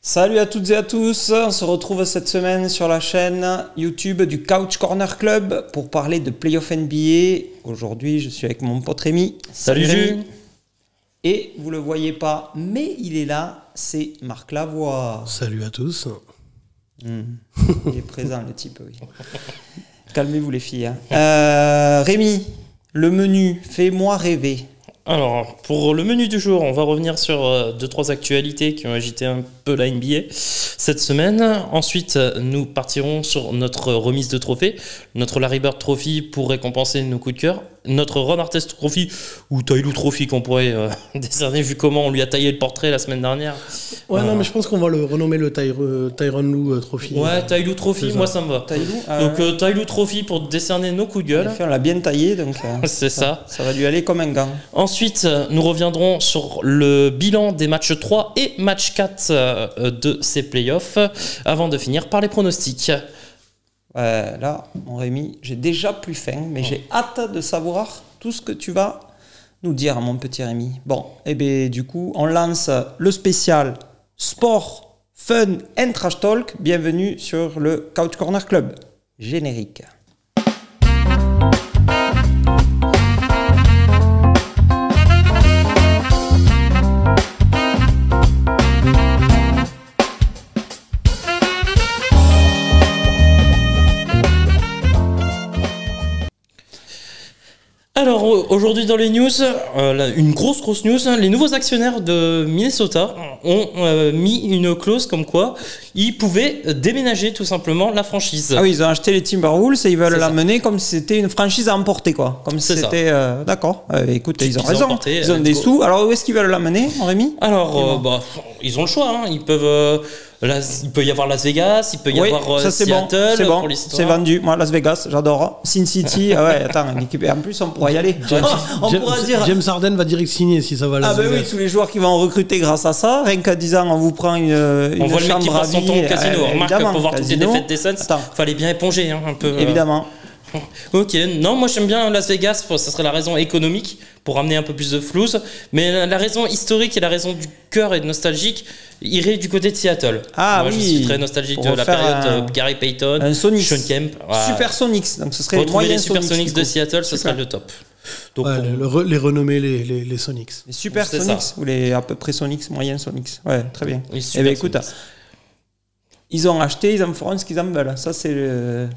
Salut à toutes et à tous, on se retrouve cette semaine sur la chaîne YouTube du Couch Corner Club pour parler de Playoff NBA. Aujourd'hui, je suis avec mon pote Rémi. Salut Rémi. Et vous le voyez pas, mais il est là, c'est Marc Lavoie. Salut à tous. Il est présent le type, oui. Calmez-vous les filles. Rémi, le menu, fais-moi rêver. Alors, pour le menu du jour, on va revenir sur 2-3 actualités qui ont agité un peu la NBA cette semaine. Ensuite, nous partirons sur notre remise de trophée, notre Larry Bird Trophy pour récompenser nos coups de cœur, notre Ron Artest Trophy ou Tyloo Trophy qu'on pourrait décerner vu comment on lui a taillé le portrait la semaine dernière. Ouais, non, mais je pense qu'on va le renommer le Tyronn Lue Trophy. Ouais, Tyloo Trophy, moi ça me va. Donc Tyloo Trophy pour décerner nos coups de gueule. On l'a bien taillé, donc c'est ça. Ça va lui aller comme un gant. Ensuite, nous reviendrons sur le bilan des matchs 3 et match 4 de ces playoffs, avant de finir par les pronostics. Là, mon Rémi, j'ai déjà plus faim, mais j'ai hâte de savoir tout ce que tu vas nous dire, mon petit Rémi. Bon, et bien du coup, on lance le spécial sport, fun and trash talk. Bienvenue sur le Couch Corner Club. Générique. Alors aujourd'hui dans les news, une grosse news, les nouveaux actionnaires de Minnesota ont mis une clause comme quoi ils pouvaient déménager tout simplement la franchise. Ah oui, ils ont acheté les Timberwolves et ils veulent l'amener comme si c'était une franchise à emporter, quoi. Comme si c'était... D'accord, écoute, ils ont raison, ils ont des sous. Alors où est-ce qu'ils veulent l'amener, Rémi? Alors, ils ont le choix, hein. Ils peuvent... il peut y avoir Las Vegas, il peut y avoir ça, Seattle. C'est bon, c'est vendu. Moi, Las Vegas, j'adore. Sin City, attends, une équipe. En plus, on pourra y aller. On pourra dire. James Harden va direct signer si ça va. Ah ben oui, tous les joueurs qui vont recruter grâce à ça. Rien qu'à 10 ans, on vous prend une on voit le mec qui passe son temps au casino. Remarque, pour voir toutes les défaites des Suns, fallait bien éponger un peu. Évidemment. Ok, non, moi j'aime bien Las Vegas, ça serait la raison économique pour amener un peu plus de flouze, mais la raison historique et la raison du cœur et nostalgique irait du côté de Seattle. Ah moi, oui, je suis très nostalgique de la période Gary Payton, Sean Kemp. Super Sonics, donc ce serait retrouver les Super Sonics de Seattle, ce serait le top. Donc les renommer les Sonics. Les Super Sonics ou les à peu près Sonics, moyens Sonics. Ouais, très bien. Et bien écoute, ils ont acheté, ils en feront ce qu'ils en veulent. Ça c'est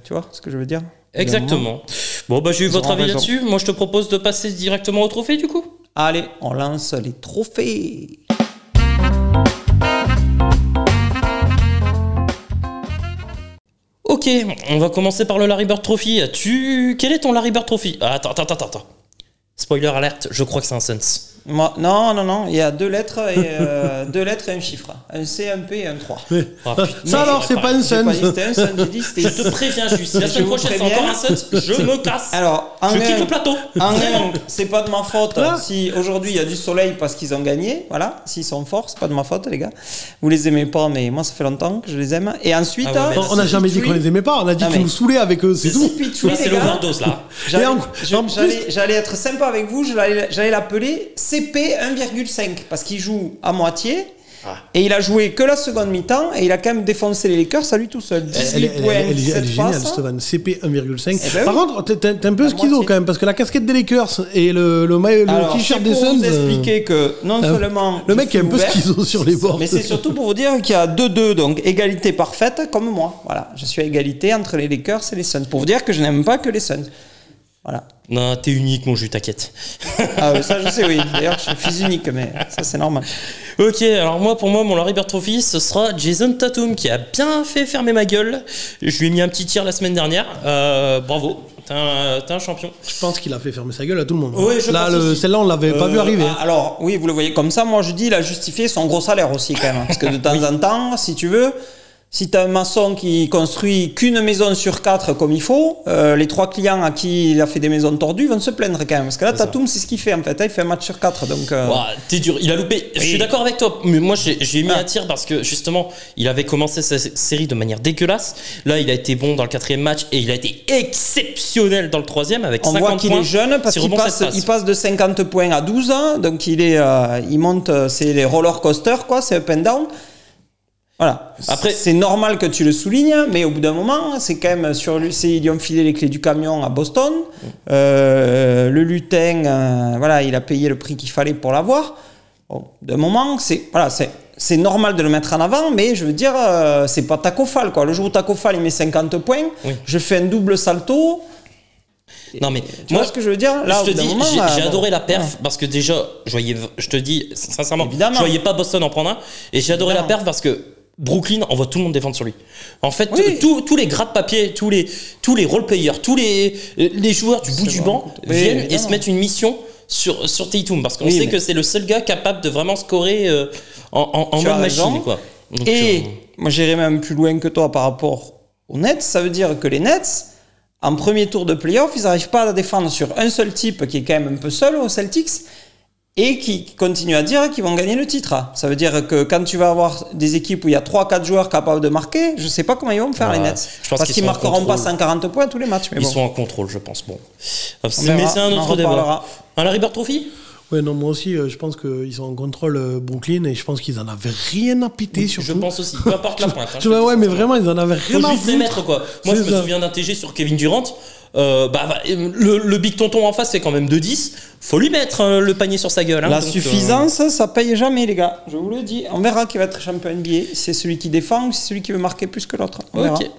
tu vois ce que je veux dire? Exactement. Bon, j'ai eu votre avis là-dessus. Moi, je te propose de passer directement au trophée, du coup. Allez, on lance les trophées. Ok, on va commencer par le Larry Bird Trophy. Quel est ton Larry Bird Trophy? Attends. Spoiler alerte, je crois que c'est un Suns. Non, il y a 2 lettres et 2 lettres et un chiffre. Un C, un P et un 3. Ça alors, c'est pas un Suns. C'était un Suns, j'ai dit c'était... Je te préviens juste, si la semaine prochaine c'est encore un Suns, je me casse. Alors, je quitte le plateau. C'est pas de ma faute si aujourd'hui il y a du soleil parce qu'ils ont gagné. Voilà, s'ils sont forts, c'est pas de ma faute, les gars. Vous les aimez pas, mais moi ça fait longtemps que je les aime. Et ensuite... on n'a jamais dit qu'on les aimait pas, on a dit qu'ils nous saoulaient avec eux, c'est tout. C'est l'overdose là. J'allais être sympa avec vous, j'allais l'appeler CP 1,5 parce qu'il joue à moitié et il a joué que la seconde mi-temps et il a quand même défoncé les Lakers à lui tout seul. 18 points, elle est géniale, Stéphane. CP 1,5. Par contre, t'es un peu à schizo quand même parce que la casquette des Lakers et le t-shirt des Suns. Vous expliquer que non seulement le mec est un peu schizo sur les bords, mais c'est surtout pour vous dire qu'il y a 2-2, donc égalité parfaite comme moi. Voilà, je suis à égalité entre les Lakers et les Suns pour vous dire que je n'aime pas que les Suns. Voilà. Non, t'es unique, mon jus, t'inquiète. Ah oui, ça je sais, oui. D'ailleurs, je suis fils unique, mais ça c'est normal. Ok, alors pour moi, mon Larry Bird Trophy, ce sera Jason Tatum qui a bien fait fermer ma gueule. Je lui ai mis un petit tir la semaine dernière. Bravo, t'es un champion. Je pense qu'il a fait fermer sa gueule à tout le monde. Oui, celle-là, on l'avait pas vu arriver. Alors, oui, vous le voyez comme ça. Moi, je dis, il a justifié son gros salaire aussi, quand même. Parce que de temps en temps, si tu veux... Si tu as un maçon qui construit qu'une maison sur 4 comme il faut, les 3 clients à qui il a fait des maisons tordues vont se plaindre quand même. Parce que là, Tatum, c'est ce qu'il fait en fait. Il fait un match sur 4. Donc, t'es dur. Il a loupé. Oui. Je suis d'accord avec toi. Mais moi, j'ai mis un tir parce que justement, il avait commencé sa série de manière dégueulasse. Là, il a été bon dans le 4e match et il a été exceptionnel dans le 3e avec 50 points. On voit qu'il est jeune parce qu'il passe de 50 points à 12 ans. Donc, il monte, c'est les roller coasters, quoi. C'est up and down. Voilà. Après- c'est normal que tu le soulignes, mais au bout d'un moment, c'est quand même sur lui. Ils lui ont filé les clés du camion à Boston. Le lutin, voilà, il a payé le prix qu'il fallait pour l'avoir. Bon, d'un moment, c'est normal de le mettre en avant, mais je veux dire, c'est pas Tacko Fall, quoi. Le jour où Tacko Fall il met 50 points, Oui. je fais un double salto. Non mais Tu vois ce que je veux dire? Là, je au te bout d'un dis, moment, j'ai bon, adoré la perf ouais. parce que déjà, je te dis sincèrement, Évidemment. je voyais pas Boston en prendre un, et j'ai adoré la Évidemment. perf parce que Brooklyn envoie tout le monde défendre sur lui. En fait, Oui. tous les gratte-papier, tous les role-players, tous les joueurs du bout du bon. banc Oui, viennent et évidemment. se mettent une mission sur Tatum parce qu'on Oui, sait mais- que c'est le seul gars capable de vraiment scorer en Tu mode as raison. machine, quoi. Donc, Et moi, j'irai même plus loin que toi par rapport aux Nets. Ça veut dire que les Nets, en premier tour de playoff, ils n'arrivent pas à défendre sur un seul type qui est quand même un peu seul aux Celtics et qui continue à dire qu'ils vont gagner le titre. Ça veut dire que quand tu vas avoir des équipes où il y a 3-4 joueurs capables de marquer, je ne sais pas comment ils vont faire, Ouais, les Nets. je pense Parce qu'ils qu'ils sont en marqueront pas contrôle. 140 points tous les matchs. Mais ils bon. sont en contrôle, je pense. Bon, On mais verra, c'est un on en autre débat. reparlera. Un Larry Bird Trophy? Ouais, non, moi aussi, je pense qu'ils sont en contrôle Brooklyn et je pense qu'ils en avaient rien à péter, surtout. Je pense aussi, peu importe la pointe. Hein, Ouais, mais vraiment, ils en avaient rien faut à juste les foutre. mettre, quoi. Moi, je C'est me ça. souviens d'un TG sur Kevin Durant. Le big tonton en face fait quand même 2-10. Faut lui mettre le panier sur sa gueule. Hein, La donc, suffisance, ça paye jamais, les gars. Je vous le dis. On verra qui va être champion NBA. C'est celui qui défend ou c'est celui qui veut marquer plus que l'autre. On verra. Ok.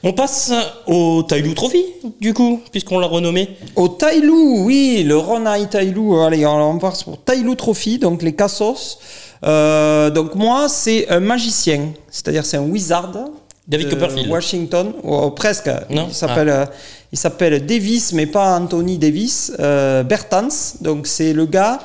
On passe au Tyloo Trophy, du coup, puisqu'on l'a renommé. Au Tyloo, oui, le Ronai Tyloo. Allez, on passe pour Tyloo Trophy, donc les Cassos. Donc moi, c'est un magicien, c'est-à-dire c'est un wizard. David de Copperfield. Washington, presque. Non. Il s'appelle Davis, mais pas Anthony Davis. Bertans, donc c'est le gars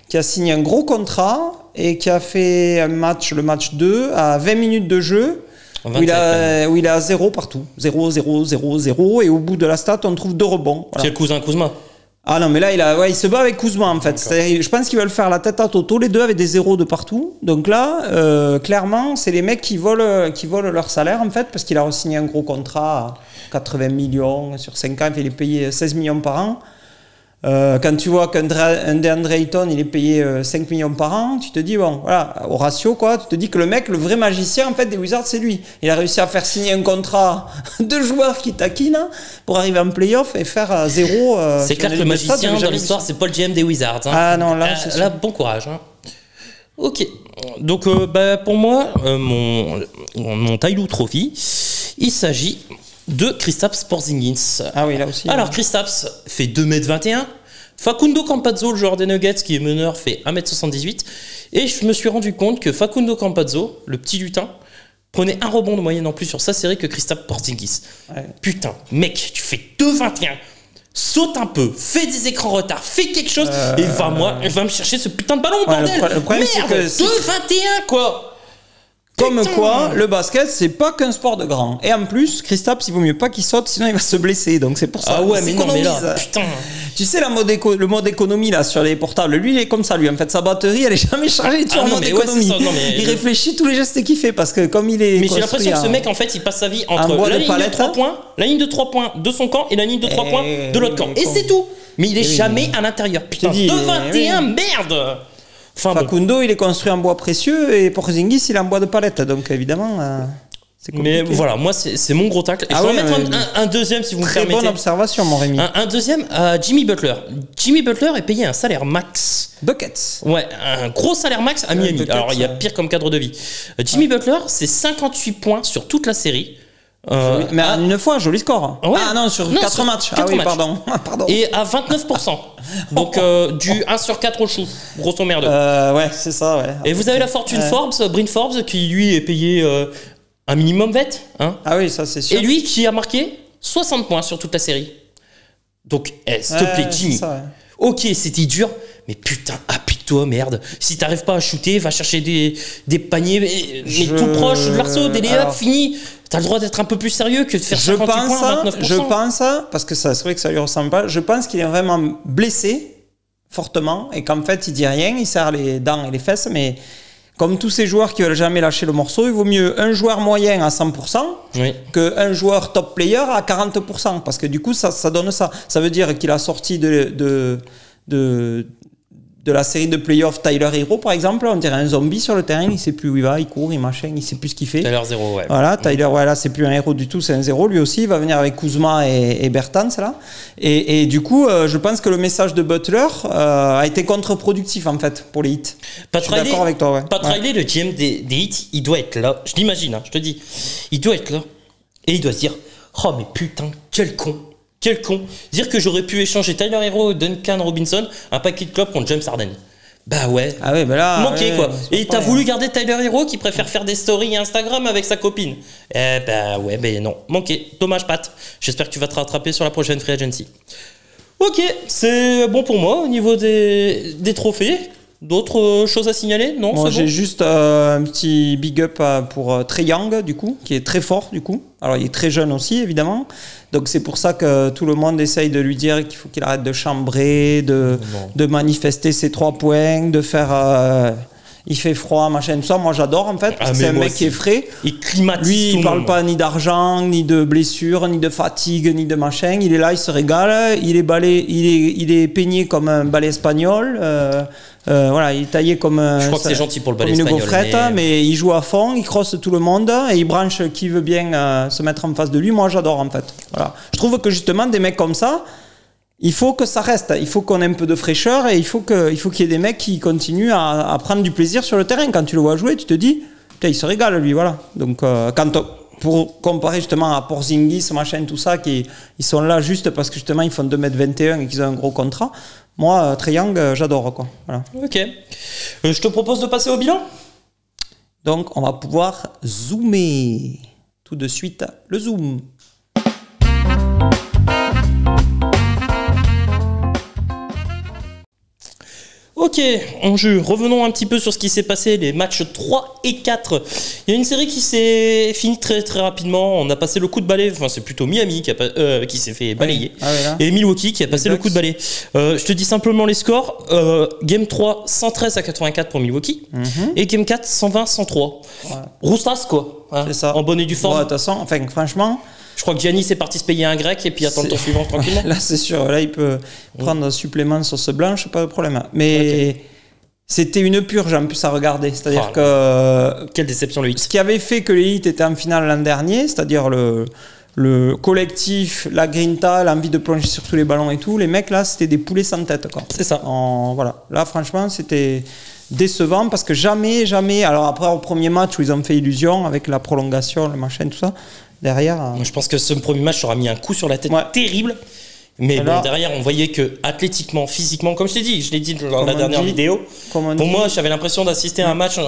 qui a signé un gros contrat et qui a fait un match, le match 2, à 20 minutes de jeu. Où 27, il a 0 partout. 0, 0, 0, 0. Et au bout de la stat, on trouve 2 rebonds. Voilà. C'est le cousin Kuzma. Ah non, mais là, il se bat avec Kuzma, en fait. C'est-à-dire, je pense qu'ils veulent faire la tête à Toto, les deux avec des zéros de partout. Donc là, clairement, c'est les mecs qui volent leur salaire, en fait, parce qu'il a re-signé un gros contrat à 80 millions sur 5 ans. Il est payé 16 millions par an. Quand tu vois qu'un DeAndre Ayton, il est payé 5 millions par an, tu te dis, bon, voilà, au ratio, quoi, tu te dis que le mec, le vrai magicien, en fait, des Wizards, c'est lui. Il a réussi à faire signer un contrat de joueurs qui taquinent pour arriver en playoff et faire 0. C'est clair que le magicien, dans l'histoire, c'est pas le GM des Wizards. Hein. Ah non, là, c'est sûr. Là, bon courage. Hein. Ok. Donc, pour moi, mon Tyloo Trophy, il s'agit de Kristaps Porzingis. Ah oui, là aussi. Alors, Kristaps fait 2m21. Facundo Campazzo, le joueur des Nuggets qui est meneur, fait 1m78. Et je me suis rendu compte que Facundo Campazzo, le petit lutin, prenait un rebond de moyenne en plus sur sa série que Kristaps Porzingis. Ouais. Putain, mec, tu fais 2,21. Saute un peu, fais des écrans retard, fais quelque chose et va me chercher ce putain de ballon, Ouais, bordel. le problème, c'est Merde, que si- 2,21 quoi. Comme Putain. quoi, le basket, c'est pas qu'un sport de grand. Et en plus, Kristaps, il vaut mieux pas qu'il saute, sinon il va se blesser. Donc c'est pour ça. Ah ouais, Il mais non, mais là, s'économise. putain. Tu sais, le mode économie là sur les portables, lui, il est comme ça, lui. En fait, sa batterie, elle est jamais chargée sur Ah le non, mode mais ouais, économie. c'est ça, non, mais- Il réfléchit tous les gestes qu'il fait parce que comme il est. Mais j'ai construit l'impression que ce en- mec, en fait, il passe sa vie bois entre de la ligne de palette, 3 hein. points, la ligne de 3 points de son camp et la ligne de 3 points de l'autre camp. Et con. c'est tout. Mais il est Eh oui. jamais à l'intérieur. Putain, dis, 2,21, merde. Enfin bon. Facundo, il est construit en bois précieux et Porzingis, il est en bois de palette. Donc évidemment, c'est compliqué. Mais voilà, moi, c'est mon gros tacle. Et Ah je vais en ouais, mettre mais- un deuxième, si vous me Très permettez. bonne observation, mon Rémi. Un deuxième à Jimmy Butler. Jimmy Butler est payé un salaire max. Buckets. Ouais, un gros salaire max à Miami. Buckets, Alors, il y a pire comme cadre de vie. Jimmy Butler, c'est 58 points sur toute la série. Mais en une fois, joli score. Ouais. Ah non, sur Non, 4 sur matchs. 4 ah oui, matchs. pardon. Pardon. Et à 29%. Donc, du 1 sur 4 au chou. Grosso merdo. Ouais, c'est ça, ouais. Et vous avez la fortune Ouais. Forbes, Bryn Forbes, qui lui est payé un minimum vet. Hein. Ah oui, ça c'est sûr. Et lui qui a marqué 60 points sur toute la série. Donc, s'il te Ouais, plaît, c'est Jimmy. ça, ouais. Ok, c'était dur, mais putain, applique-toi, merde. Si t'arrives pas à shooter, va chercher des paniers, mais tout proche de l'arceau, des layups, Alors- fini. T'as le droit d'être un peu plus sérieux que de faire 58 points à 29%. Je pense, parce que ça, c'est vrai que ça lui ressemble pas, je pense qu'il est vraiment blessé fortement et qu'en fait il dit rien, il serre les dents et les fesses, mais comme tous ces joueurs qui veulent jamais lâcher le morceau, il vaut mieux un joueur moyen à 100% Oui. qu'un joueur top player à 40%, parce que du coup ça donne ça. Ça veut dire qu'il a sorti des de la série de playoffs Tyler Hero, par exemple. On dirait un zombie sur le terrain. Il ne sait plus où il va, il court, il machin, il ne sait plus ce qu'il fait. Tyler 0, ouais. Voilà, Tyler, là, c'est plus un héros du tout, c'est un 0. Lui aussi, il va venir avec Kuzma et Bertans, là. Et du coup, je pense que le message de Butler a été contre-productif, en fait, pour les Heat. Pat Je suis d'accord avec toi, ouais. Pat Riley, le GM des Heat, il doit être là. Je l'imagine, je te dis. Il doit être là. Et il doit se dire, oh mais putain, quel con. Quel con. Dire que j'aurais pu échanger Tyler Hero, Duncan Robinson, un paquet de clubs contre James Harden. Bah ouais. Ah ouais, bah là. Manqué, quoi. Et t'as pareil, voulu garder Tyler Hero qui préfère faire des stories Instagram avec sa copine. Eh bah ouais, mais non. Manqué. Dommage, Pat. J'espère que tu vas te rattraper sur la prochaine Free Agency. Ok, c'est bon pour moi au niveau des trophées. D'autres choses à signaler? Non, Moi, c'est j'ai bon. juste un petit big up pour Trae Young, du coup, qui est très fort, du coup. Alors, il est très jeune aussi, évidemment. Donc, c'est pour ça que tout le monde essaye de lui dire qu'il faut qu'il arrête de chambrer, de manifester ses 3 points, de faire... il fait froid, machin, tout ça. Moi, j'adore, en fait, parce que c'est un mec qui est frais. Il climatise Lui, tout il le parle monde. pas ni d'argent, ni de blessures, ni de fatigue, ni de machin. Il est là, il se régale. Il est peigné comme un balai espagnol. Voilà, il est taillé comme Je crois que c'est gentil pour le balai une espagnol, gaufrette, mais il joue à fond, il crosse tout le monde et il branche qui veut bien se mettre en face de lui. Moi, j'adore, en fait. Voilà. Je trouve que justement, des mecs comme ça, il faut que ça reste. Il faut qu'on ait un peu de fraîcheur et il faut qu'il y ait des mecs qui continuent à prendre du plaisir sur le terrain. Quand tu le vois jouer, tu te dis, putain, il se régale, lui, voilà. Donc, pour comparer justement à Porzingis, machin, tout ça, ils sont là juste parce que justement, ils font 2m21 et qu'ils ont un gros contrat. Moi, Trae Young, j'adore, quoi. Voilà. Ok. Je te propose de passer au bilan. Donc, on va pouvoir zoomer. Tout de suite, le zoom. Ok, en jeu, revenons un petit peu sur ce qui s'est passé, les matchs 3 et 4. Il y a une série qui s'est finie très très rapidement, on a passé le coup de balai, enfin c'est plutôt Miami qui s'est fait balayer, Ah oui, là. et Milwaukee qui a passé le coup de balai. Je te dis simplement les scores, Game 3, 113-84 pour Milwaukee, et Game 4, 120-103. Roustas quoi, hein, C'est ça. en bonne et due forme. Bon, de toute façon, enfin, franchement, Je crois que Giannis est parti se payer un grec et puis attendre le tour suivant tranquillement. là, c'est sûr. Là, il peut prendre un supplément sauce blanche, pas de problème. Mais c'était une purge en plus à regarder. C'est-à-dire que Quelle déception le Heat. ce qui avait fait que les Heat étaient en finale l'an dernier, c'est-à-dire le collectif, la grinta, l'envie de plonger sur tous les ballons et tout, les mecs là, c'était des poulets sans tête, quoi. C'est ça. Voilà. Là, franchement, c'était décevant parce que jamais. Alors après, au premier match où ils ont fait illusion avec la prolongation, le machin, tout ça, derrière. Moi, je pense que ce premier match aura mis un coup sur la tête terrible. Mais Alors, bon, derrière, on voyait que athlétiquement, physiquement, comme je l'ai dit dans Comme la on dernière dit, vidéo, comme on pour dit. moi, j'avais l'impression d'assister à un match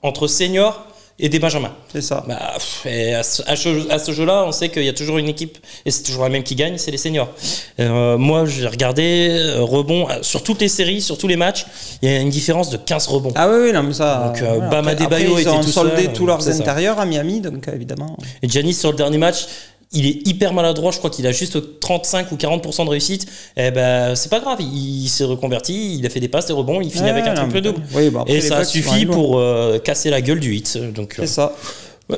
entre seniors et des benjamins. C'est ça. Bah, et à ce jeu-là, on sait qu'il y a toujours une équipe, et c'est toujours la même qui gagne, c'est les seniors. Moi, j'ai regardé rebond sur toutes les séries, sur tous les matchs, il y a une différence de 15 rebonds. Ah oui, non, mais ça. Donc, Bam Après, Adebayo ils était ont tout soldé seul, tous leurs c'est ça. intérieurs à Miami, donc évidemment. Et Giannis, sur le dernier match, il est hyper maladroit, je crois qu'il a juste 35 ou 40% de réussite. Eh ben, c'est pas grave, il s'est reconverti, il a fait des passes, des rebonds, il finit avec un triple-double. Oui, bah après, Et les ça a Bucks, ils vont suffi aller loin. pour casser la gueule du hit. Donc, C'est ça.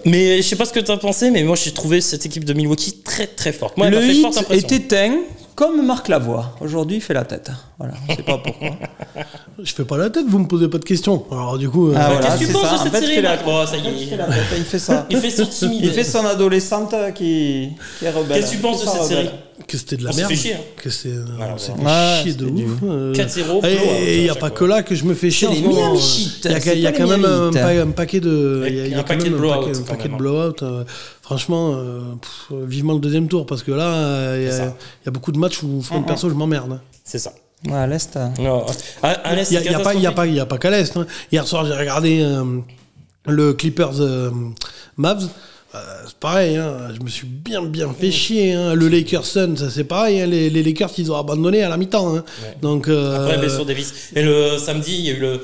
mais je sais pas ce que tu as pensé, mais moi j'ai trouvé cette équipe de Milwaukee très très forte. Moi, elle Le m'a fait forte hit impression. est éteint comme Marc Lavoie. Aujourd'hui, il fait la tête. Voilà, je sais pas pourquoi. Je fais pas la tête, vous me posez pas de questions. Alors du coup, Ah, voilà, Qu'est-ce que tu c'est penses ça. de En cette fait, série, fait la- Marc ? Bon, ça y Il fait est. la tête, il fait ça. Il fait son timide. Il fait son adolescente qui est rebelle. Qu'est-ce que tu penses de Il fait cette ça série ? rebelle. que c'était de la On s'est merde. fait chier, hein. Que c'est c'est ouais. fait chier de c'était ouf. 4-0, Et il n'y a pas que là que je me fais chier. C'est en les ce moment. Miami Heat, Il y a c'est quand pas les même Miami Heat. un paquet de. Il y a Un quand paquet même de blowout, un quand paquet même. de blowout. Franchement, vivement le deuxième tour parce que là, il y C'est ça. a beaucoup de matchs où, perso, je m'emmerde. C'est ça. Ouais, à l'Est. Non. À l'Est, Il c'est n'y a pas qu'à l'Est. Hein. Hier soir, j'ai regardé le Clippers Mavs. C'est pareil, hein. Je me suis bien fait chier. Hein. Le Lakers Sun, ça c'est pareil. Hein. Les Lakers, ils ont abandonné à la mi-temps. Hein. Ouais. Donc, Après, blessure Davis. Et le samedi, il y a eu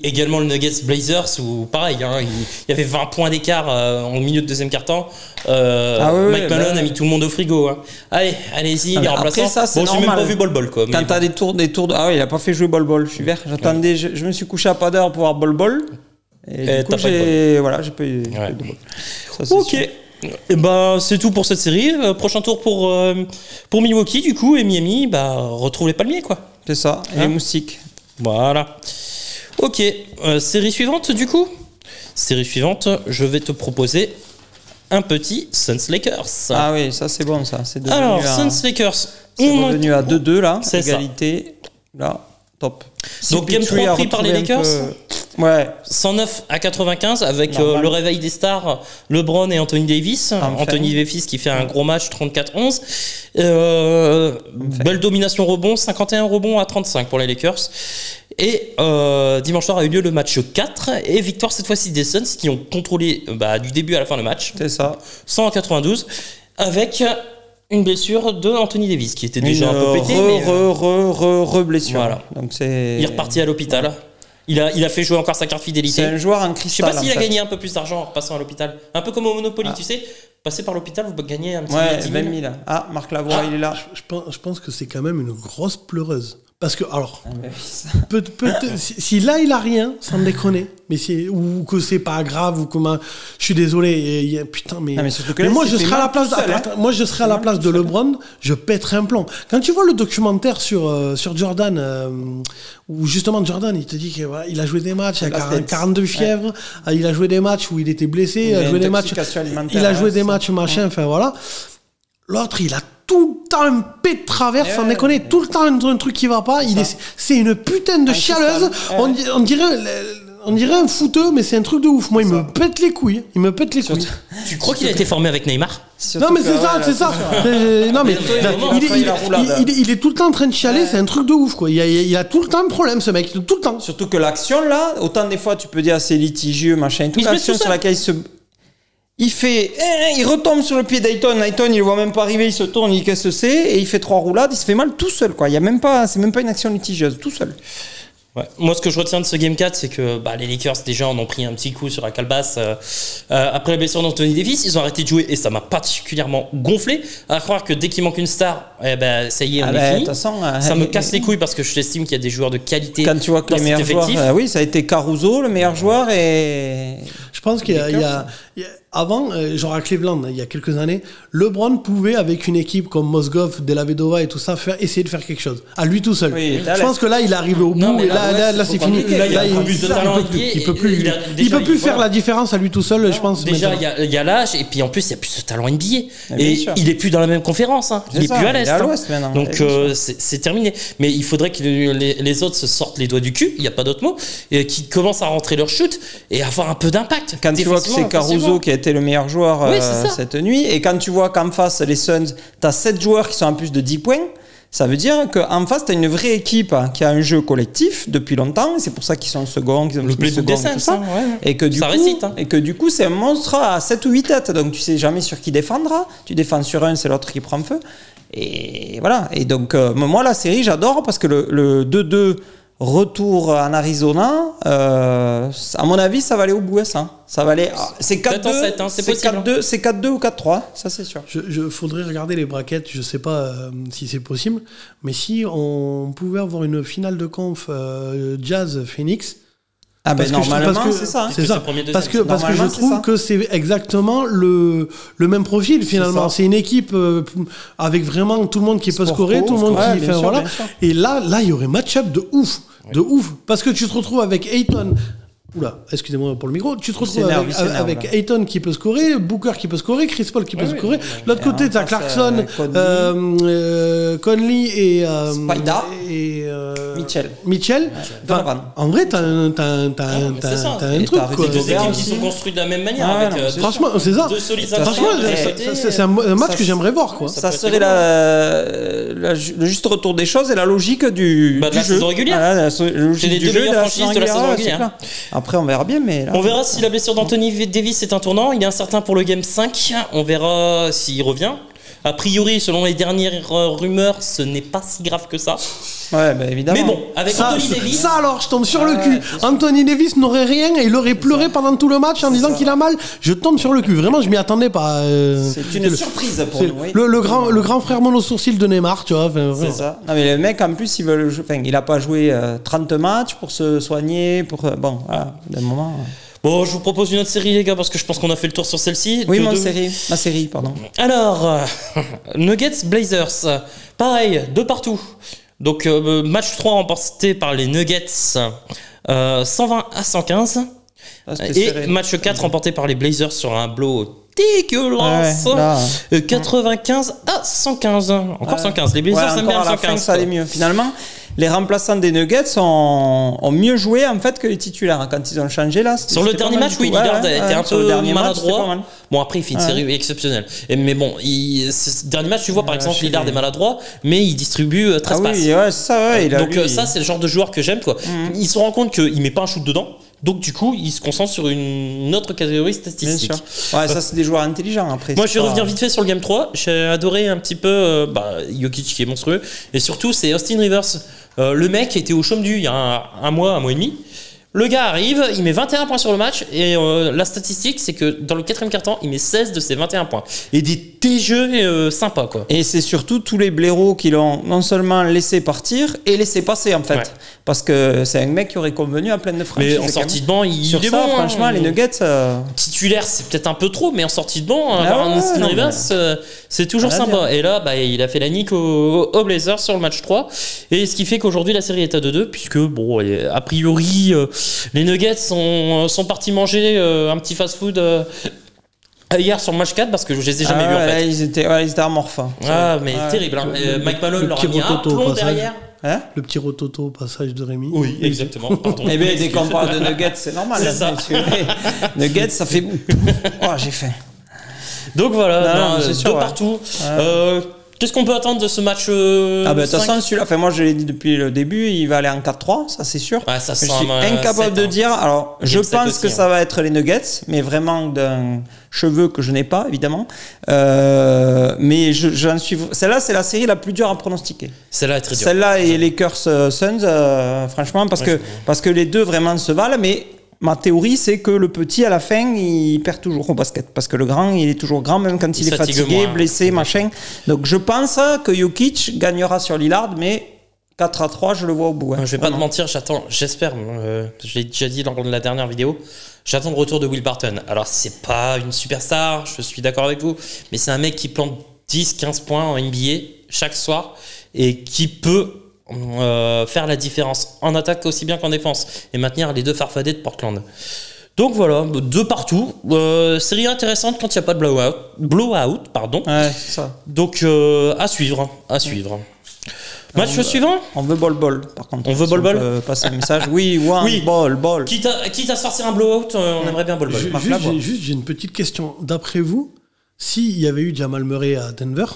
également le Nuggets Blazers où pareil, hein, il y avait 20 points d'écart au milieu de deuxième quart-temps. Mike Malone a mis tout le monde au frigo. Hein. Allez-y, Ah, les mais remplaçants. après, ça, c'est bon, j'ai même normal. pas vu Bol quoi. Quand mais t'as bon. des tours de... Ah oui, il a pas fait jouer Bol. Je suis vert. J'attendais, je me suis couché à pas d'heure pour voir Bol. Et du coup, t'as pas eu de voilà, j'ai pas eu Ouais. de bol. Ça, c'est Ok. sûr. Et ben c'est tout pour cette série. Prochain tour pour Milwaukee du coup et Miami. Retrouve les palmiers quoi. C'est ça. Et Hein les moustiques. Voilà. Ok, série suivante du coup. Série suivante, je vais te proposer un petit Suns Lakers. Ah oui, ça c'est bon ça. C'est devenu Alors, Suns Lakers. C'est revenu à 2-2 là. C'est égalité. Là, top. Donc game 3 pris par les Lakers. Ouais. 109-95 avec le réveil des stars, LeBron et Anthony Davis. Anthony Davis qui fait un gros match, 34-11. Belle domination rebond, 51 rebonds à 35 pour les Lakers. Et dimanche soir a eu lieu le match 4 et victoire cette fois-ci des Suns qui ont contrôlé du début à la fin le match. C'est ça. 192 avec une blessure de Anthony Davis qui était déjà un peu pété. Blessure. Voilà. Donc c'est... Il est reparti à l'hôpital. Ouais. Il a fait jouer encore sa carte fidélité. C'est un joueur en cristal. Je sais pas s'il a gagné un peu plus d'argent en passant à l'hôpital. Un peu comme au Monopoly, tu sais. Passer par l'hôpital, vous gagnez un petit 20 000. Ah, Marc Lavoie, il est là. Je pense que c'est quand même une grosse pleureuse. Parce que, alors, si là il a rien, sans déconner, ou que c'est pas grave, ou comment, je suis désolé, putain, mais moi je serais à la place, moi je serais à la place de LeBron, je pèterais un plomb. Quand tu vois le documentaire sur Jordan, où justement Jordan, il te dit qu'il a joué des matchs à 42 fièvres, il a joué des matchs où il était blessé, il a joué des matchs, machin, enfin voilà. L'autre, il a tout le temps un pet de travers, sans déconner, tout le temps un truc qui va pas. C'est une putain de chialeuse. On dirait un footeux, mais c'est un truc de ouf. Moi, il me pète les couilles. Tu crois qu'il a été formé avec Neymar ? Non, mais c'est ça. Non, mais il est tout le temps en train de chialer. C'est un truc de ouf, quoi. Il a tout le temps un problème, ce mec, tout le temps. Surtout que l'action là, autant des fois tu peux dire c'est litigieux, machin, toute l'action sur laquelle il retombe sur le pied d'Ayton. Ayton, il le voit même pas arriver, il se tourne, il qu'est-ce que c'est, et il fait 3 roulades, il se fait mal tout seul, quoi. C'est même pas une action litigieuse, tout seul. Ouais. Moi, ce que je retiens de ce Game 4, c'est que les Lakers, déjà, en ont pris un petit coup sur la calebasse. Après la blessure d'Anthony Davis, ils ont arrêté de jouer et ça m'a particulièrement gonflé. À croire que dès qu'il manque une star, ça y est, on est fini. Ça me casse les couilles parce que je t'estime qu'il y a des joueurs de qualité. Quand tu vois que les meilleurs joueurs, oui, ça a été Caruso, le meilleur joueur, et je pense qu'il y a avant, genre à Cleveland, il y a quelques années, LeBron pouvait, avec une équipe comme Mozgov, Della Vedova et tout ça, essayer de faire quelque chose. À lui tout seul. Oui, je pense que là, il est arrivé au bout, et là c'est fini. Là, il peut plus faire la différence à lui tout seul, je pense. Déjà, il y a l'âge, et puis en plus, il y a plus de talent NBA. Et il est plus dans la même conférence. Il est plus à l'Est. Donc, c'est terminé. Mais il faudrait que les autres se sortent les doigts du cul, il n'y a pas d'autre mot, et qu'ils commencent à rentrer leur shoot et avoir un peu d'impact. Quand tu vois que c'est Caruso qui a été le meilleur joueur cette nuit, et quand tu vois qu'en face les Suns, t'as 7 joueurs qui sont en plus de 10 points, ça veut dire qu'en face t'as une vraie équipe qui a un jeu collectif depuis longtemps, et c'est pour ça qu'ils sont seconds, qu'ils ont le plus second, tout ça, et que du coup c'est un monstre à 7 ou 8 têtes, donc tu sais jamais sur qui défendra, tu défends sur un, c'est l'autre qui prend feu, et voilà. Et donc moi la série j'adore parce que le 2-2 retour en Arizona, à mon avis, ça va aller au bout, ça. Ça va aller. C'est 4-2, c'est 4-2, c'est 4-2 ou 4-3, ça c'est sûr. Faudrait regarder les brackets, je sais pas si c'est possible, mais si on pouvait avoir une finale de conf Jazz Phoenix. Ah ben normalement c'est ça. C'est ça. Parce que je trouve que c'est exactement le même profil finalement. C'est une équipe avec vraiment tout le monde qui peut scorer, tout le monde qui fait voilà. Et là il y aurait match-up de ouf. De ouf, parce que tu te retrouves avec Ayton. Oula, excusez-moi pour le micro. Tu te retrouves avec Ayton qui peut scorer, Booker qui peut scorer, Chris Paul qui peut scorer. De l'autre côté, t'as Clarkson, Conley et Mitchell. En vrai, t'as un truc. C'est deux équipes qui sont construites de la même manière. Franchement, c'est ça. Franchement, c'est un match que j'aimerais voir. Ça serait le juste retour des choses et la logique du jeu. Saison régulière. C'est les deux meilleures franchises de la saison régulière. Après, on verra bien, mais... Là, on verra si la blessure d'Anthony Davis est un tournant. Il est incertain pour le Game 5. On verra s'il revient. A priori, selon les dernières rumeurs, ce n'est pas si grave que ça. Ouais, bah évidemment. Mais bon, avec Anthony Davis... Ça alors, je tombe sur le cul. Anthony Davis n'aurait rien et il aurait pleuré pendant tout le match en disant qu'il a mal. Je tombe sur le cul. Vraiment, je m'y attendais pas. C'est une surprise pour nous. Oui. Le grand frère mono-sourcil de Neymar, tu vois. C'est ça. Non, mais le mec, en plus, il a pas joué 30 matchs pour se soigner. Bon, voilà, d'un moment... Bon, je vous propose une autre série, les gars, parce que je pense qu'on a fait le tour sur celle-ci. Oui, ma série, pardon. Alors, Nuggets Blazers, pareil, de partout. Donc, match 3 remporté par les Nuggets, 120-115. Et serré. match 4 remporté par les Blazers sur un blow dégueulasse, 95-115. Encore 115. Les Blazers aiment bien à la 115. fin, ça allait mieux. Finalement, les remplaçants des Nuggets ont mieux joué en fait que les titulaires quand ils ont changé là. Sur le dernier match, oui, Lillard était un peu maladroit. Bon, après, il fait une série exceptionnelle. Mais bon, ce dernier match, tu vois, par exemple, Lillard est maladroit, mais il distribue 13 passes. Oui, ouais, ça, ouais, donc, ça, c'est le genre de joueur que j'aime, quoi. Il se rend compte qu'il met pas un shoot dedans. Donc du coup, il se concentre sur une autre catégorie statistique. Ouais, ça c'est des joueurs intelligents après. Moi, je vais revenir vite fait sur le Game 3. J'ai adoré un petit peu Jokic qui est monstrueux. Et surtout, c'est Austin Rivers. Le mec était au chôme il y a un mois et demi. Le gars arrive, il met 21 points sur le match. Et la statistique, c'est que dans le 4e quart-temps, il met 16 de ses 21 points. Et des jeux sympas, quoi. Et c'est surtout tous les blaireaux qui l'ont non seulement laissé partir et laissé passer en fait. Ouais. Parce que c'est un mec qui aurait convenu à pleine de franchises. Mais en sortie de banc, il est ça, bon. Franchement, les Nuggets. Titulaire, c'est peut-être un peu trop, mais en sortie de banc, avoir un Austin Rivers, c'est toujours sympa. Bien. Et là, il a fait la nique aux Blazers sur le match 3. Et ce qui fait qu'aujourd'hui, la série est à 2-2, puisque, bon, a priori, les Nuggets sont partis manger un petit fast-food. Hier sur le match 4 parce que je les ai jamais vus en fait. Ils étaient amorphes. Terrible. Hein. Mike Malone leur a mis un plomb derrière. Hein, le petit rototo au passage de Rémi. Oui, exactement. Pardon. Eh bien, dès qu'on parle de Nuggets, c'est normal. C'est ça. Nuggets, ça fait. Oh, j'ai faim. Donc voilà, c'est sûr, partout. Qu'est-ce qu'on peut attendre de ce match de toute façon, celui-là, moi je l'ai dit depuis le début, il va aller en 4-3, ça c'est sûr. Ouais, ça je suis incapable de dire. Alors, je pense que ça va être les Nuggets, mais vraiment d'un cheveu que je n'ai pas, évidemment. Mais j'en suis. Celle-là, c'est la série la plus dure à pronostiquer. Celle-là est très dure. Celle-là et Lakers Suns, franchement, parce que les deux vraiment se valent, mais. Ma théorie, c'est que le petit, à la fin, il perd toujours au basket. Parce que le grand, il est toujours grand, même quand il est fatigué, blessé, machin. Donc, je pense que Jokic gagnera sur Lillard, mais 4-3, je le vois au bout. Je vais pas te mentir, j'espère. Je l'ai déjà dit dans la dernière vidéo. J'attends le retour de Will Barton. Alors, c'est pas une superstar, je suis d'accord avec vous. Mais c'est un mec qui plante 10-15 points en NBA chaque soir et qui peut faire la différence en attaque aussi bien qu'en défense et maintenir les deux farfadets de Portland. Donc voilà, de partout. Série intéressante quand il n'y a pas de blowout, pardon. Ouais, c'est ça. Donc à suivre. Match suivant. On veut ball, par contre. On veut ball. Passer un message. Oui, ball. Quitte à sortir un blowout, on aimerait bien ball. J'ai une petite question. D'après vous, s'il y avait eu Jamal Murray à Denver,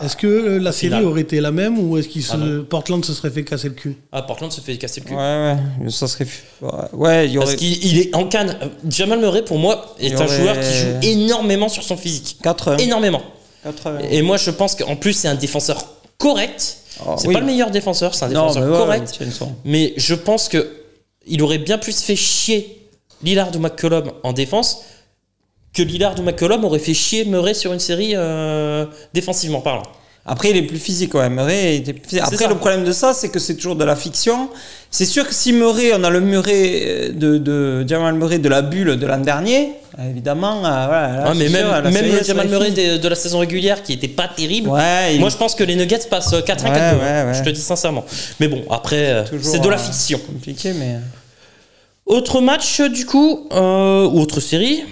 est-ce que la série aurait été la même ou est-ce que Portland se serait fait casser le cul? Portland se fait casser le cul. Ouais, ça serait. Ouais, il y aurait. Parce qu'il est en canne. Jamal Murray, pour moi, est un joueur qui joue énormément sur son physique. 80. Énormément. 80. Et moi, je pense qu'en plus, c'est un défenseur correct. C'est pas le meilleur défenseur, c'est un défenseur correct. Mais je pense qu'il aurait bien plus fait chier Lillard ou McCollum en défense que Lillard ou McCollum aurait fait chier Murray sur une série défensivement parlant. Après, il est plus physique, ouais. Murray était plus physique. Après, le problème de ça, c'est que c'est toujours de la fiction. C'est sûr que si Murray, on a le Murray de Jamal Murray de la bulle de l'an dernier, évidemment. Mais même le Jamal Murray de la saison régulière qui était pas terrible. Moi, je pense que les Nuggets passent 4-1, 4-2. Je te dis sincèrement. Mais bon, après, c'est de la fiction. Compliqué, mais. Autre match, du coup, ou autre série.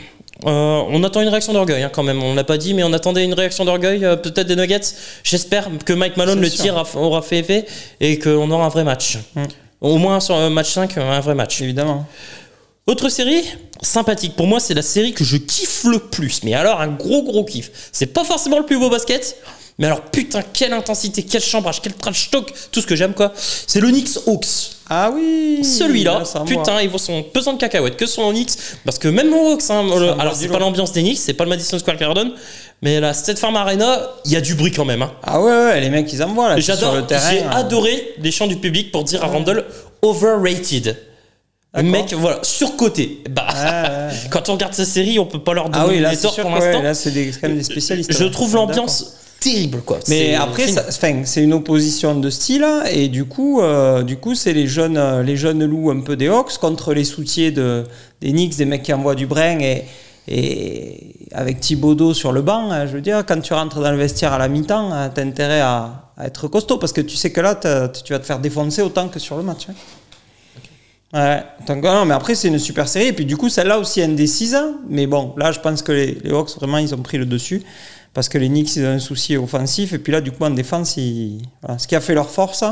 On attend une réaction d'orgueil quand même, on l'a pas dit mais on attendait une réaction d'orgueil peut-être des Nuggets. J'espère que Mike Malone tir aura fait effet et qu'on aura un vrai match. Au moins sur match 5 un vrai match. Évidemment. Autre série sympathique, pour moi c'est la série que je kiffe le plus, mais alors un gros kiff. C'est pas forcément le plus beau basket, mais alors putain quelle intensité, quel chambrage, quel trash talk, tout ce que j'aime quoi. C'est le Knicks Hawks. Ah oui. Celui-là, putain, il vaut son pesant de cacahuètes que son Knicks, parce que même mon Hawks, alors c'est pas l'ambiance des Knicks, c'est pas le Madison Square Garden, mais la State Farm Arena, il y a du bruit quand même. Ah ouais, les mecs ils envoient là sur le terrain. J'ai adoré les chants du public pour dire à Randall overrated. Le mec, voilà, surcoté. Quand on regarde cette série, on peut pas leur donner des torts pour l'instant. Là, c'est quand même des spécialistes. Je trouve l'ambiance terrible, quoi. Mais après, c'est une opposition de style, et du coup, c'est les jeunes loups un peu des Hawks contre les soutiers des Knicks, des mecs qui envoient du brin. Et avec Thibodeau sur le banc, je veux dire, quand tu rentres dans le vestiaire à la mi-temps, tu as intérêt à être costaud parce que tu sais que là, tu vas te faire défoncer autant que sur le match. Hein. Ouais, donc, non, mais après, c'est une super série. Et puis, du coup, celle-là aussi indécise. Mais bon, là, je pense que les Hawks, vraiment, ils ont pris le dessus. Parce que les Knicks, ils ont un souci offensif. Et puis là, du coup, en défense, voilà, ce qui a fait leur force,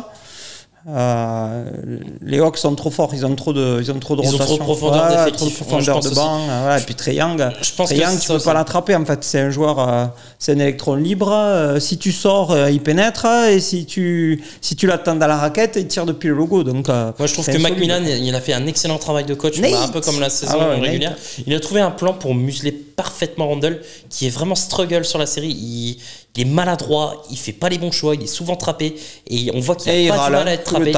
les Hawks sont trop forts, ils ont trop de rotation. Ils ont trop de profondeur d'effectif. Trop de profondeur de banc. Voilà. Et puis Trae Young, tu peux pas l'attraper. En fait, c'est un joueur, c'est un électron libre. Si tu sors, il pénètre. Et si tu l'attends dans la raquette, il tire depuis le logo. Donc, moi, je trouve que Macmillan, il a fait un excellent travail de coach, un peu comme la saison régulière. Il a trouvé un plan pour museler parfaitement Randle, qui est vraiment struggle sur la série. Il est maladroit, il fait pas les bons choix, il est souvent trappé et on voit qu'il a pas du mal à être trappé.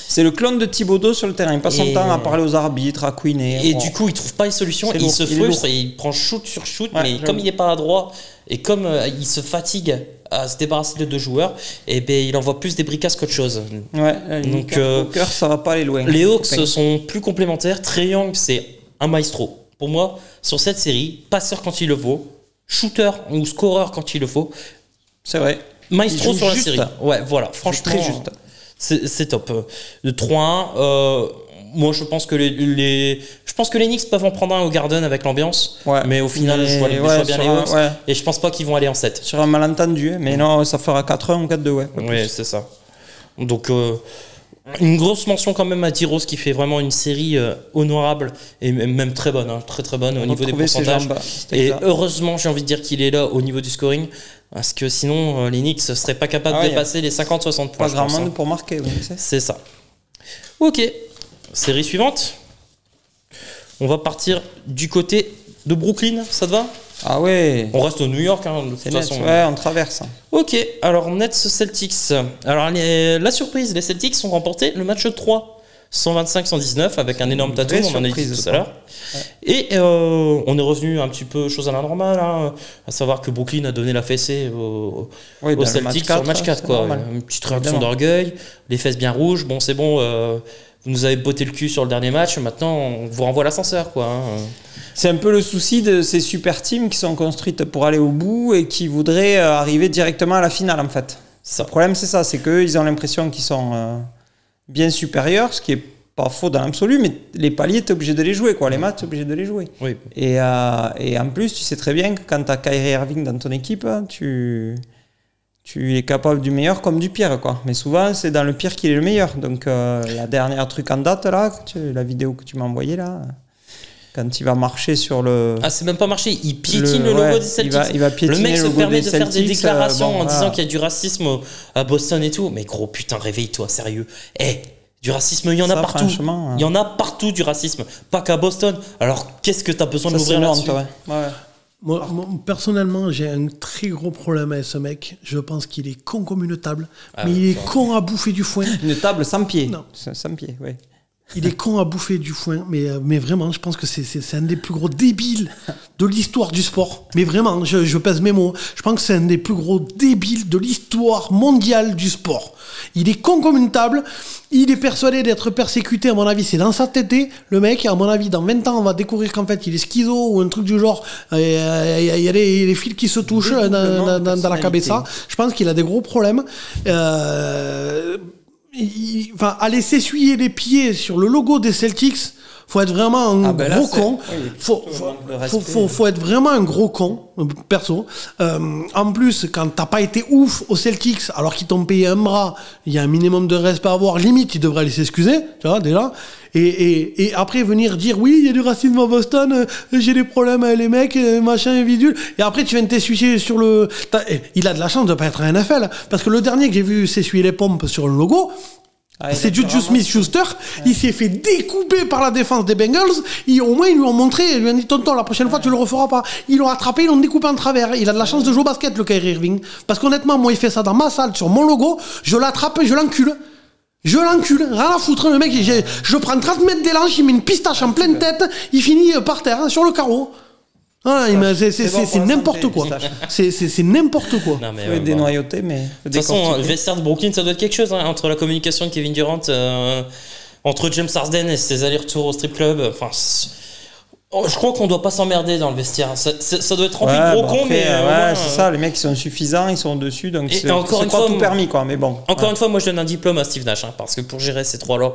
C'est le clone de Thibodeau sur le terrain. Il passe son temps à parler aux arbitres, à couiner. Et du coup, il trouve pas les solutions. Il se frustre et il prend shoot sur shoot, mais comme il est pas adroit et comme il se fatigue à se débarrasser de deux joueurs, et ben il envoie plus des bricasses qu'autre chose. Ouais. Donc cœur, ça va pas aller loin. Les Hawks sont plus complémentaires. Trae Young, c'est un maestro. Pour moi, sur cette série, passeur quand il le faut, shooter ou scoreur quand il le faut. C'est vrai. Maestro sur la série. Ouais, voilà. Franchement, très juste. C'est top. De 3-1. Moi, je pense que les Knicks peuvent en prendre un au Garden avec l'ambiance. Ouais. Mais au final, je vois bien les Hawks. Ouais. Et je pense pas qu'ils vont aller en 7. Sur un malentendu. Mais non, ça fera 4-1 ou 4-2. Ouais, c'est ça. Donc, une grosse mention quand même à D-Rose qui fait vraiment une série honorable et même très bonne. Très très bonne au niveau des pourcentages. Et heureusement, j'ai envie de dire qu'il est là au niveau du scoring. Parce que sinon, les Knicks ne seraient pas capables de dépasser les 50-60 points. Pas grand monde pour marquer. C'est ça. Ok. Série suivante. On va partir du côté de Brooklyn, ça te va ? Ah ouais. On reste au New York, de toute façon. Ouais, on traverse. Ok, alors Nets Celtics. Alors la surprise, les Celtics ont remporté le match 3. 125-119 avec un énorme Tatum, on en a dit tout à l'heure. Ouais. Et on est revenu un petit peu chose à la normale, à savoir que Brooklyn a donné la fessée aux Celtics sur le match 4. Quoi. Une petite réaction d'orgueil, les fesses bien rouges. Bon, c'est bon, vous nous avez botté le cul sur le dernier match, maintenant on vous renvoie l'ascenseur. C'est un peu le souci de ces super teams qui sont construites pour aller au bout et qui voudraient arriver directement à la finale en fait. Le problème c'est ça, c'est qu'eux ils ont l'impression qu'ils sont bien supérieurs, ce qui est pas faux dans l'absolu, mais les paliers t'es obligé de les jouer, les matchs t'es obligé de les jouer. Oui. Et en plus tu sais très bien que quand t'as Kyrie Irving dans ton équipe, tu es capable du meilleur comme du pire, mais souvent c'est dans le pire qu'il est le meilleur. Donc la dernière truc en date là, la vidéo que tu m'as envoyée là, quand il va marcher sur le... Ah, c'est même pas marché, il piétine le logo des Celtics. Il va piétiner le mec le se logo permet des de faire des Celtics, déclarations en disant qu'il y a du racisme à Boston et tout. Mais gros, putain, réveille-toi, sérieux. Du racisme, il y en a partout. Il y en a partout du racisme, pas qu'à Boston. Alors, qu'est-ce que tu as besoin de l'ouvrir là-dessus ? Moi, personnellement, j'ai un très gros problème avec ce mec. Je pense qu'il est con comme une table, mais il est con à bouffer du foin. Une table sans pied. Non. Sans pied, oui. Il est con à bouffer du foin, mais vraiment, je pense que c'est un des plus gros débiles de l'histoire du sport. Mais vraiment, je pèse mes mots. Je pense que c'est un des plus gros débiles de l'histoire mondiale du sport. Il est con comme une table. Il est persuadé d'être persécuté, à mon avis, c'est dans sa tête. Le mec, à mon avis, dans 20 ans, on va découvrir qu'en fait, il est schizo ou un truc du genre. Il y a les fils qui se touchent dans la cabeza. Je pense qu'il a des gros problèmes. Aller s'essuyer les pieds sur le logo des Celtics, faut être vraiment un gros con. Faut être vraiment un gros con, perso. En plus, quand t'as pas été ouf aux Celtics, alors qu'ils t'ont payé un bras, il y a un minimum de respect à avoir. Limite, ils devraient aller s'excuser, tu vois, déjà. Et après venir dire oui, il y a du racisme à Boston, j'ai des problèmes avec les mecs, machin, bidule. Et après, tu viens de t'essuyer sur le... Il a de la chance de pas être un NFL, parce que le dernier que j'ai vu s'essuyer les pompes sur le logo, c'est Juju Smith-Schuster. Il s'est fait découper par la défense des Bengals. Au moins, ils lui ont montré, ils lui ont dit tonton, la prochaine fois, tu le referas pas. Ils l'ont attrapé, ils l'ont découpé en travers. Il a de la chance de jouer au basket, le Kyrie Irving. Parce qu'honnêtement, moi, il fait ça dans ma salle, sur mon logo, je l'attrape et je l'encule. Rien à foutre, le mec, je prends 30 mètres d'élan, il met une pistache en pleine tête, il finit par terre, sur le carreau. C'est n'importe quoi. C'est n'importe quoi. Non, mais faut dénoyauter, mais... De toute façon, le vestiaire de Brooklyn, ça doit être quelque chose, entre la communication de Kevin Durant, entre James Harden et ses allers-retours au strip club. Je crois qu'on doit pas s'emmerder dans le vestiaire. Ça doit être rempli de gros cons, mais c'est ça. Les mecs ils sont suffisants, ils sont dessus, donc et encore une pas fois, tout permis quoi. Mais bon. Encore une fois, moi je donne un diplôme à Steve Nash, parce que pour gérer ces trois-là,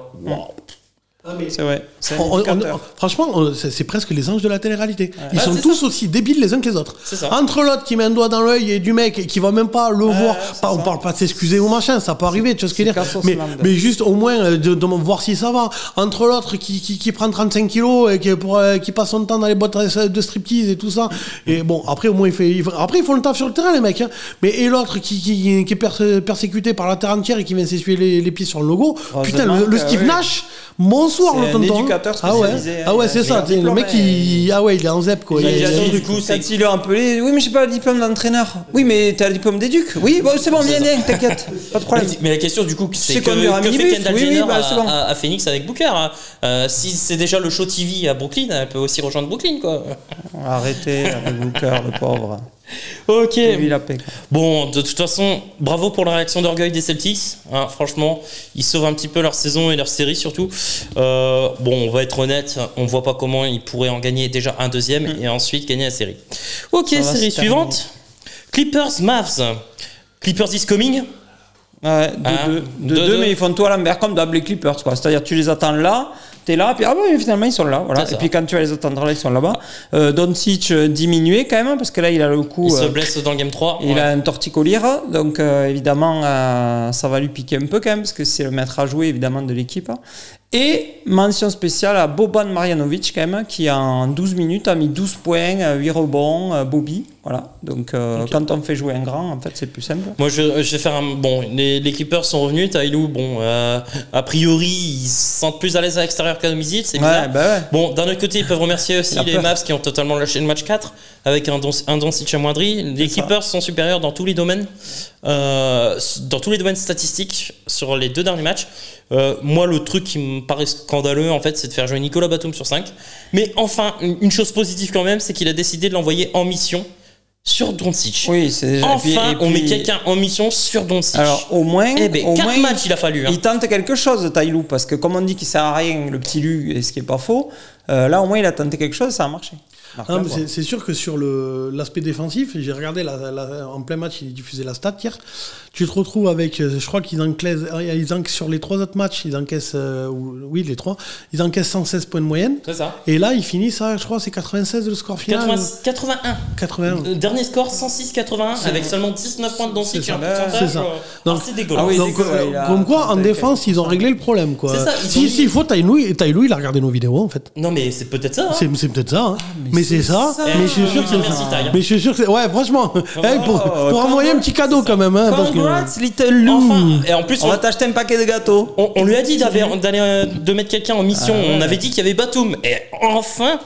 c'est vrai. C'est un indicateur. Franchement, c'est presque les anges de la télé-réalité. Ils sont c'est tous aussi débiles les uns que les autres. C'est ça. Entre l'autre qui met un doigt dans l'œil et du mec et qui va même pas le voir. On parle pas de s'excuser ou machin, ça peut arriver, tu vois ce que je veux dire. Mais juste au moins de voir si ça va. Entre l'autre qui prend 35 kilos et qui passe son temps dans les boîtes de striptease et tout ça. Et bon, après au moins après ils font le taf sur le terrain les mecs. Hein. Mais et l'autre qui est persécuté par la terre entière et qui vient s'essuyer les pieds sur le logo. Putain, le Steve Nash. Bonsoir le tonton. Éducateur spécialisé. Ah ouais, c'est ça. Le mec, il est en ZEP quoi. Du coup, c'est il est appelé. Oui, mais j'ai pas le diplôme d'entraîneur. Oui, mais t'as le diplôme d'éduc. Oui, bon, c'est bon, viens, t'inquiète, pas de problème. Mais la question du coup, c'est que fait Kendall Jenner à Phoenix avec Booker. Si c'est déjà le show TV à Brooklyn, elle peut aussi rejoindre Brooklyn quoi. Arrêtez avec Booker, le pauvre. Ok. Lui, la paix, bon, de toute façon, bravo pour la réaction d'orgueil des Celtics. Hein, franchement, ils sauvent un petit peu leur saison et leur série surtout. Bon, on va être honnête, on voit pas comment ils pourraient en gagner déjà un deuxième et ensuite gagner la série. Ok, série suivante. Clippers Mavs. Clippers is coming. Ouais, 2-2, mais ils font tout à l'envers comme d'hab les Clippers quoi. C'est-à-dire tu les attends là, t'es là, puis finalement ils sont là, voilà. Et puis quand tu vas les attendre là, ils sont là-bas. Doncic diminué quand même parce que là il a le coup. Il se blesse dans le game 3. Il a un torticolire, donc évidemment ça va lui piquer un peu quand même parce que c'est le maître à jouer évidemment de l'équipe. Et mention spéciale à Boban Marjanovic quand même qui en 12 minutes a mis 12 points, 8 rebonds, Bobby. Voilà, donc quand on fait jouer un grand, en fait c'est plus simple. Moi je vais faire un... Bon, les Clippers sont revenus, Taïlou, bon, a priori ils se sentent plus à l'aise à l'extérieur qu'à domicile, c'est bizarre. Bon, d'un autre côté ils peuvent remercier aussi les Mavs qui ont totalement lâché le match 4 avec un Doncic amoindri. Les Clippers sont supérieurs dans tous les domaines, statistiques sur les 2 derniers matchs. Moi le truc qui me paraît scandaleux en fait c'est de faire jouer Nicolas Batum sur 5. Mais enfin, une chose positive quand même, c'est qu'il a décidé de l'envoyer en mission sur Doncic. Oui, c'est déjà... Enfin, on met quelqu'un en mission sur Doncic. Alors, au moins... 4 matchs, il a fallu. Hein. Il tente quelque chose, Taïlou, parce que comme on dit qu'il sert à rien, le petit Lu, et ce qui est pas faux, là, au moins, il a tenté quelque chose, ça a marché. C'est sûr que sur l'aspect défensif, j'ai regardé en plein match, il diffusait la stat hier. Tu te retrouves avec, je crois qu'ils encaissent sur les 3 autres matchs, ils encaissent, les 3, ils encaissent 116 points de moyenne. C'est ça. Et là, ils finissent à, je crois, c'est 96 le score final. 81. Le dernier score, 106-81, avec seulement 19 points de Doncic et un pourcentage. C'est ça. Donc, c'est dégueulasse. Comme quoi, en défense, ils ont réglé le problème, quoi. C'est ça. S'il faut, Taïlou, il a regardé nos vidéos, en fait. Non, mais c'est peut-être ça. C'est peut-être ça. Hein. Mais c'est ça. Mais je suis sûr que c'est ça. Mais je suis sûr que ouais, franchement, pour envoyer un petit cadeau quand même. Hein, Congrats, little Lou. Enfin, et en plus, on va t'acheter un paquet de gâteaux. On lui a dit de mettre quelqu'un en mission. On avait dit qu'il y avait Batum. Et enfin.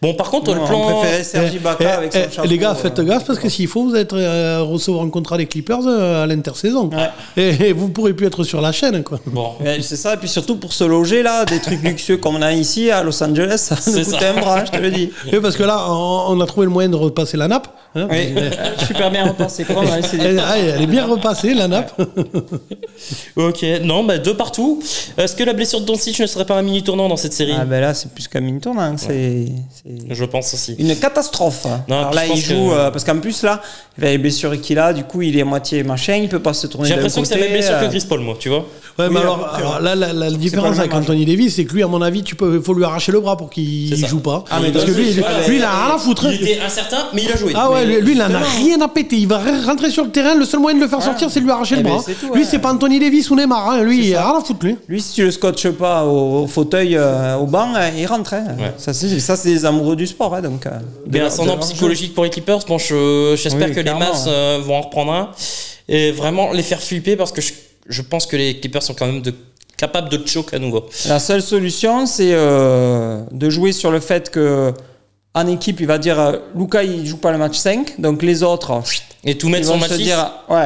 Bon, par contre, le plan. On préférait Sergi Ibaka avec son chapeau. Les gars, faites gaffe parce que s'il faut, vous êtes recevoir un contrat des Clippers à l'intersaison. Ouais. Et vous pourrez plus être sur la chaîne, quoi. Bon. C'est ça. Et puis surtout pour se loger là, des trucs luxueux comme on a ici à Los Angeles, ça nous coûte un bras, je te le dis. Et parce que là, on a trouvé le moyen de repasser la nappe. Hein, oui. Super bien repassée. Elle est bien repassée la nappe. Ok. Non, 2 partout. Est-ce que la blessure de Doncic ne serait pas un mini tournant dans cette série? Ah là, c'est plus qu'un mini tournant. Je pense aussi. Une catastrophe. Non, alors là, il joue parce qu'en plus là, il a les blessures qu'il a, du coup, il est à moitié machin, il peut pas se tourner. J'ai l'impression que c'est la même blessure que Chris Paul, moi, tu vois. Ouais, mais alors là, la différence avec Anthony Davis, c'est que lui, à mon avis, faut lui arracher le bras pour qu'il joue pas. Ah, mais parce que lui, il a rien à foutre. Il était incertain, mais il a joué. Ah ouais, lui, il en a rien à péter. Il va rentrer sur le terrain. Le seul moyen de le faire sortir, c'est de lui arracher le bras. Lui, c'est pas Anthony Davis ou Neymar. Lui, il a rien à foutre. Lui, si tu le scotches pas au fauteuil, au banc, il rentre. Ça, c'est des amoureux du sport. Donc, bien ascendant psychologique pour les Clippers. Bon, j'espère que les Mavs vont en reprendre un et vraiment les faire flipper parce que je pense que les Clippers sont quand même capables de choke à nouveau. La seule solution, c'est de jouer sur le fait que en équipe, il va dire Luka, il joue pas le match 5, donc les autres et tout mettre sur match 6.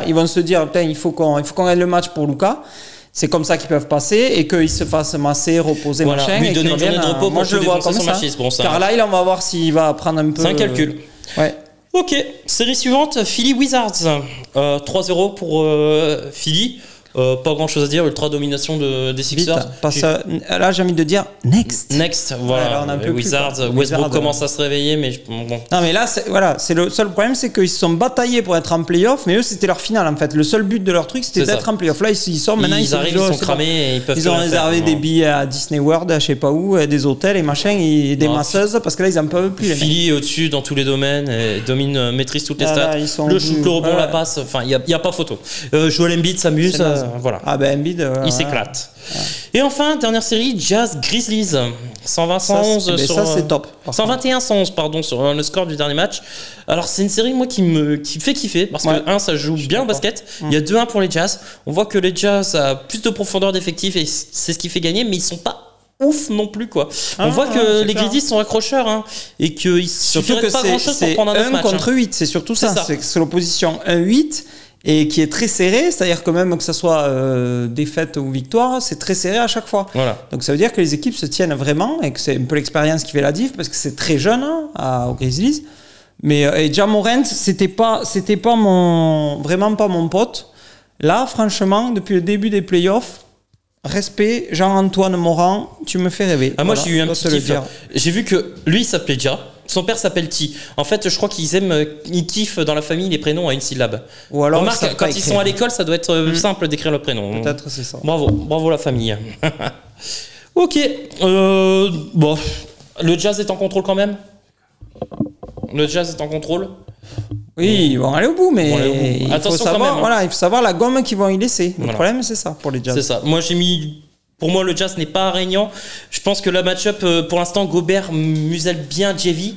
Ils vont se dire putain, il faut qu'on gagne le match pour Luka. C'est comme ça qu'ils peuvent passer et qu'ils se fassent masser, reposer, machin. Lui donner une journée de repos moi, je le vois comme ça. Bon, ça. Car là, on va voir s'il va prendre un peu. C'est un calcul. Ouais. Ok, série suivante, Philly Wizards. 3-0 pour Philly. Pas grand chose à dire, ultra domination des Sixers. Là, j'ai envie de dire next. Voilà. Ouais, là, on a un peu Wizards, plus, Westbrook commence à se réveiller, mais bon. Non, mais là, c'est le seul problème, c'est qu'ils se sont bataillés pour être en playoff, mais eux, c'était leur finale en fait. Le seul but de leur truc, c'était d'être en playoff. Là, ils sortent maintenant. Ils arrivent, ils sont cramés et ils peuvent. Ils ont réservé des billets à Disney World, à je sais pas où, des hôtels et machin, et des masseuses, parce que là, ils en peuvent plus. Philly est au-dessus dans tous les domaines, maîtrise toutes les stats. Le shoot, le rebond, la passe, enfin, il n'y a pas photo. Joel Embiid s'amuse, voilà. Ah ben Embiid, il s'éclate. Et enfin, dernière série, Jazz Grizzlies. 120-111 sur. Ça, c'est top. 121-111, pardon, sur le score du dernier match. Alors, c'est une série, moi, qui me fait kiffer. Parce que, ça joue bien au basket. Il y a 2-1 pour les Jazz. On voit que les Jazz a plus de profondeur d'effectif et c'est ce qui fait gagner, mais ils sont pas ouf non plus, quoi. On voit que les Grizzlies sont accrocheurs, et qu'il suffirait pas grand chose pour prendre un autre match. 1 contre 8, c'est surtout ça. C'est l'opposition 1-8. Et qui est très serré, c'est-à-dire que même que ce soit défaite ou victoire, c'est très serré à chaque fois. Voilà. Donc ça veut dire que les équipes se tiennent vraiment et que c'est un peu l'expérience qui fait la diff parce que c'est très jeune aux Grizzlies. Mais Ja Morant, c'était pas vraiment pas mon pote. Là, franchement, depuis le début des playoffs, respect, Jean-Antoine Morand, tu me fais rêver. Moi, j'ai eu un petit kiff. J'ai vu que lui, il s'appelait Ja. Son père s'appelle T. En fait, je crois ils kiffent dans la famille les prénoms à une syllabe. Ou alors, remarque, quand ils sont à l'école, ça doit être simple d'écrire le prénom. Peut-être c'est ça. Bravo la famille. Ok. Bon, le Jazz est en contrôle quand même. Le Jazz est en contrôle. Oui, ils vont aller au bout, mais il faut savoir, même, il faut savoir la gomme qu'ils vont y laisser. Le problème, c'est ça pour les Jazz. C'est ça. Moi, pour moi, le Jazz n'est pas régnant. Je pense que la match-up, pour l'instant, Gobert muselle bien Jevy.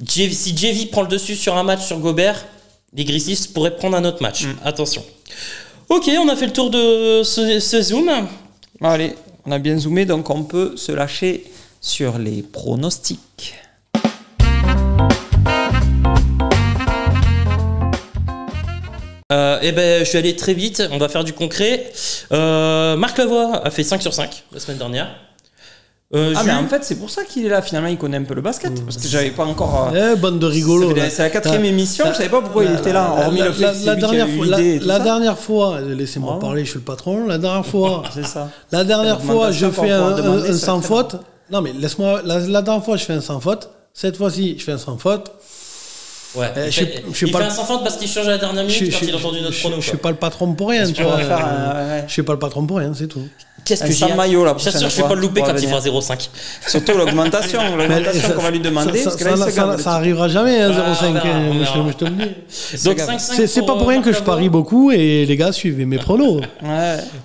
Si Jevy prend le dessus sur un match sur Gobert, les Grizzlies pourraient prendre un autre match. Attention. Ok, on a fait le tour de ce zoom. Allez, on a bien zoomé, donc on peut se lâcher sur les pronostics. Je vais aller très vite, on va faire du concret. Marc Lavoie a fait 5 sur 5 la semaine dernière. Mais en fait, c'est pour ça qu'il est là. Finalement, il connaît un peu le basket. Parce que j'avais pas encore. Bande de rigolos. C'est la 4e émission, je savais pas pourquoi il était là. Hormis le fait que c'est lui qui a eu l'idée. La dernière fois, laissez-moi parler, je suis le patron. La dernière fois, c'est ça. La dernière fois, je fais un sans faute. Non, mais laisse-moi. La dernière fois, je fais un sans faute. Cette fois-ci, je fais un sans faute. Ouais, il fait un sans faute parce qu'il change à la dernière minute quand il a entendu notre prono. Je suis pas le patron pour rien, tu vois. Je suis pas le patron pour rien, c'est tout. Qu'est-ce que j'ai maillot là. Je suis sûr, je vais pas le louper quand il fera 0,5. Surtout l'augmentation qu'on va lui demander. Ça arrivera jamais, 0,5. Je te le dis. Donc 5-5. C'est pas pour rien que je parie beaucoup et les gars suivez mes pronos.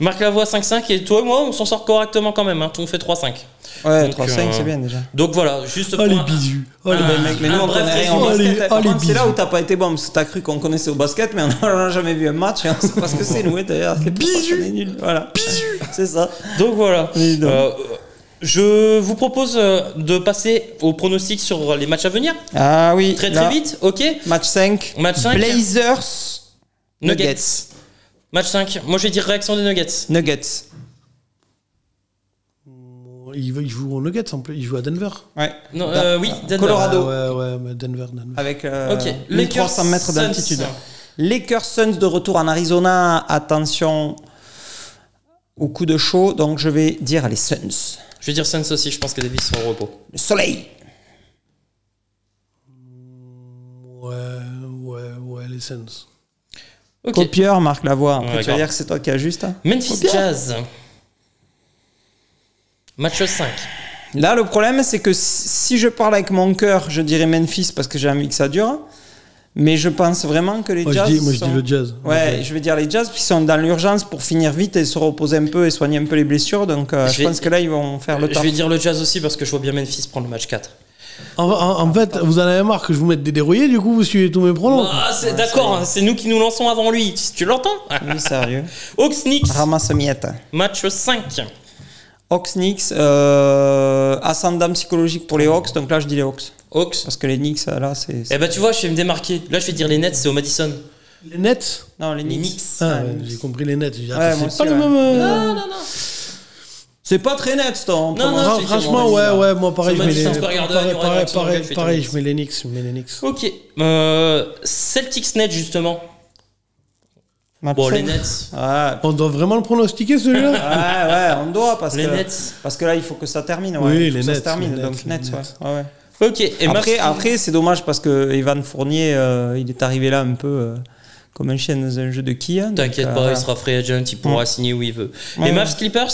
Marc Lavoie 5-5 et toi et moi, on s'en sort correctement quand même. On fait 3-5. Ouais, 3-5, c'est bien déjà. Donc voilà, juste pour les bisous. Mais nous, on connaît rien au basket. C'est là où t'as pas été bon, parce que t'as cru qu'on connaissait au basket, mais on n'a jamais vu un match et on sait pas ce que c'est, nous, d'ailleurs. Bisous. Voilà. C'est ça. Donc voilà. Je vous propose de passer au pronostic sur les matchs à venir. Ah oui. Très vite, ok. Match 5. Blazers. Nuggets. Match 5. Moi, je vais dire réaction des Nuggets. Nuggets. Il joue aux Nuggets, il joue à Denver. Ouais. Non, oui, Denver. Colorado. Ouais, mais Denver. Avec 1300 mètres d'altitude. Lakers Suns de retour en Arizona. Attention au coup de chaud, donc je vais dire les Suns. Je vais dire Suns aussi, je pense que Davis sera au repos. Le soleil. Ouais, les Suns. Okay. Copieur, Marc Lavoie. Tu vas dire que c'est toi qui ajustes. Memphis Jazz. Match 5. Là, le problème, c'est que si je parle avec mon cœur, je dirais Memphis parce que j'ai envie que ça dure. Mais je pense vraiment que les Jazz. Je dis le Jazz. Ouais, je vais dire les Jazz, qui sont dans l'urgence pour finir vite et se reposer un peu et soigner un peu les blessures. Donc, je pense que là, ils vont faire le taf. Je vais dire le Jazz aussi parce que je vois bien Memphis prendre le match 4. En fait, vous en avez marre que je vous mette des dérouillés, du coup, vous suivez tous mes pronoms. D'accord, c'est nous qui nous lançons avant lui. Tu l'entends? Oui, sérieux. Hawks Knicks. Ramasse miette. Match 5. Hawks Knicks, ascendant psychologique pour les Hawks, donc là je dis les Hawks. Parce que les Knicks, là c'est. Eh ben tu vois, je vais me démarquer. Là je vais dire les Nets, c'est au Madison. Les Nets? Non, les Knicks. J'ai compris les Nets. C'est pas le même. Non. C'est pas très net, ton. Non, franchement, ouais, moi pareil, je mets les. Pareil, je mets les Knicks. Ok. Celtics Nets justement. Match Bon, les 5. Nets. Ouais. On doit vraiment le pronostiquer celui-là. Ouais, on doit parce Les que Nets. parce que là il faut que ça termine. Oui, il faut les que ça se Nets, termine. les Donc Nets, Nets, les ouais. Nets. Ouais. Ok. Et Après c'est dommage parce que Evan Fournier il est arrivé là un peu comme un chien dans un jeu de quilles. donc, T'inquiète pas, voilà. il sera free agent, il pourra signer où il veut. Ouais. Les Mavs Clippers.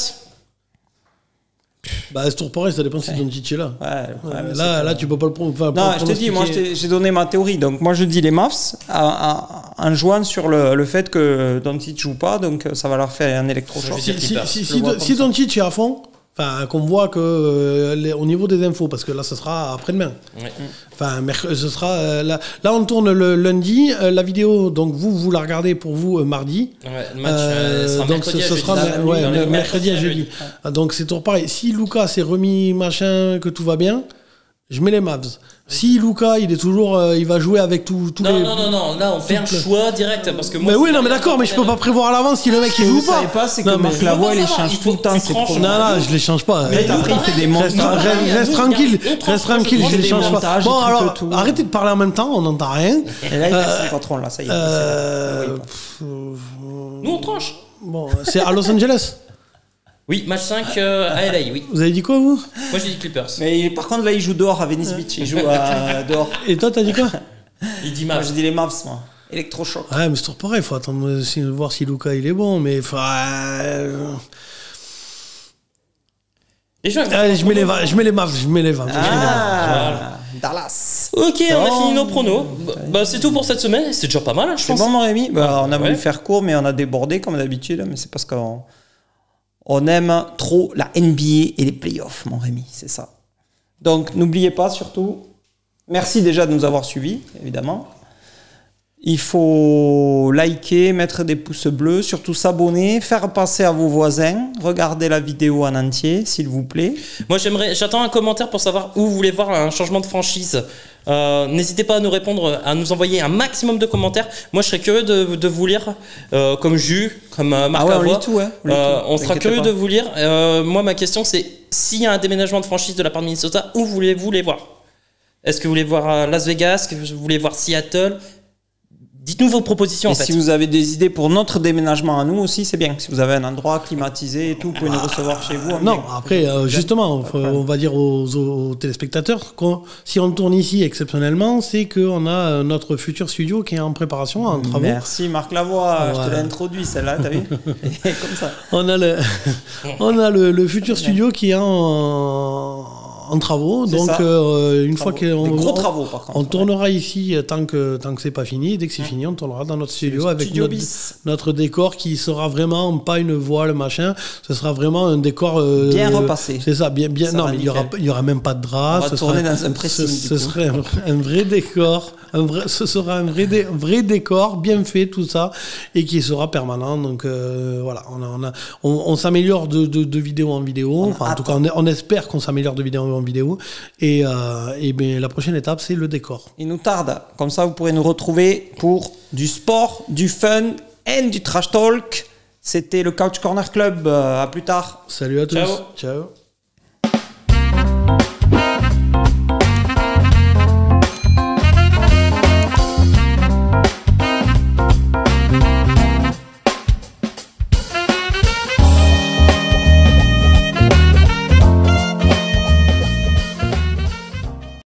Bah, c'est toujours pareil, ça dépend si Doncic est là. Ouais, le problème, c'est Là, que- tu peux pas le prendre. Non, je te dis, moi j'ai donné ma théorie. Donc moi je dis les Mavs en jouant sur le fait que Doncic joue pas, donc ça va leur faire un électrochoc. Je vais dire Si Doncic est à fond, enfin, qu'on voit que au niveau des infos, parce que là, ce sera après-demain. Ouais. Enfin, ce sera là, on tourne le lundi. La vidéo, donc vous la regardez pour vous mardi. Ouais, le match sera Donc mercredi à ce jeudi. sera Dans les mercredi à jeudi. Donc c'est toujours pareil. Si Luka s'est remis machin, que tout va bien, je mets les Mavs. Si Luka, il est toujours, il va jouer avec tous les. Non, là on fait un choix direct parce que moi. Mais oui, non, mais d'accord, mais je peux pas prévoir à l'avance si le mec il joue pas. C'est Non, que mais- Marc Lavoie il faut les pas change savoir, tout le temps. tu C'est tranches. trop. Non, je les change pas. Mais après il fait des montages. Reste tranquille, je les des change pas. montages, Bon, il truc alors, tout. arrêtez de parler en même temps, on n'entend rien. Et là il passe le patron là, ça y est. Nous on tranche. Bon, c'est à Los Angeles. Oui, match 5 à LA, oui. Vous avez dit quoi, vous? Moi j'ai dit Clippers. Mais par contre là il joue dehors à Venice Beach, il joue dehors. Et toi, t'as dit quoi? Il dit Moi Mavs. je dis les Mavs moi. Électrochoc. Ouais, mais c'est toujours pareil, faut attendre voir si Luka il est bon, mais Les gens, allez, je mets les Mavs, je mets les Mavs. Dallas. Ok, on a fini nos pronos. Bah, c'est tout pour cette semaine. C'est déjà pas mal, je C'est pense. bon mon Rémi, on a voulu Ouais. faire court mais on a débordé comme d'habitude, mais c'est parce qu'on aime trop la NBA et les playoffs mon Rémi, c'est ça. Donc n'oubliez pas surtout, merci déjà de nous avoir suivis évidemment. Il faut liker, mettre des pouces bleus, surtout s'abonner, faire passer à vos voisins, regarder la vidéo en entier s'il vous plaît. Moi, j'attends un commentaire pour savoir où vous voulez voir un changement de franchise. N'hésitez pas à nous répondre, à nous envoyer un maximum de commentaires. Moi, je serais curieux de vous lire, comme Jus, comme Marc Ah ouais, on Lavoie. lit tout, ouais. On sera curieux de vous lire. Moi, ma question, c'est s'il y a un déménagement de franchise de la part de Minnesota, où voulez-vous les voir? Est-ce que vous voulez voir Las Vegas? Est-ce que vous voulez voir Seattle? Dites-nous vos propositions Et en fait. si vous avez des idées pour notre déménagement à nous aussi, c'est bien. Si vous avez un endroit climatisé et tout, vous pouvez nous recevoir chez vous. Non, après, justement, on va dire aux téléspectateurs que si on tourne ici exceptionnellement, c'est qu'on a notre futur studio qui est en préparation, en travaux. Merci Marc Lavoie, je te Ouais. l'ai introduit celle-là, t'as vu? Et comme ça. On a le futur studio qui est en travaux. C'est Donc, ça. une fois Des qu'on gros travaux par contre. on tournera ici tant que c'est pas fini. Dès que c'est fini, on tournera dans notre studio avec Studio bis. notre décor qui sera vraiment pas une voile machin. Ce sera vraiment un décor Bien repassé. C'est ça, bien. Ça Non, va mais nickel. il y aura même pas de drap. On va tourner dans un pressing, Ce du coup. serait un vrai décor. Ce sera un vrai décor bien fait, tout ça, et qui sera permanent. Donc voilà, on s'améliore de vidéo en vidéo. Enfin, en tout cas, on espère qu'on s'améliore de vidéo en vidéo. Et ben, la prochaine étape, c'est le décor. Il nous tarde. Comme ça, vous pourrez nous retrouver pour du sport, du fun et du trash talk. C'était le Couch Corner Club. À plus tard. Salut à tous. Ciao. Ciao.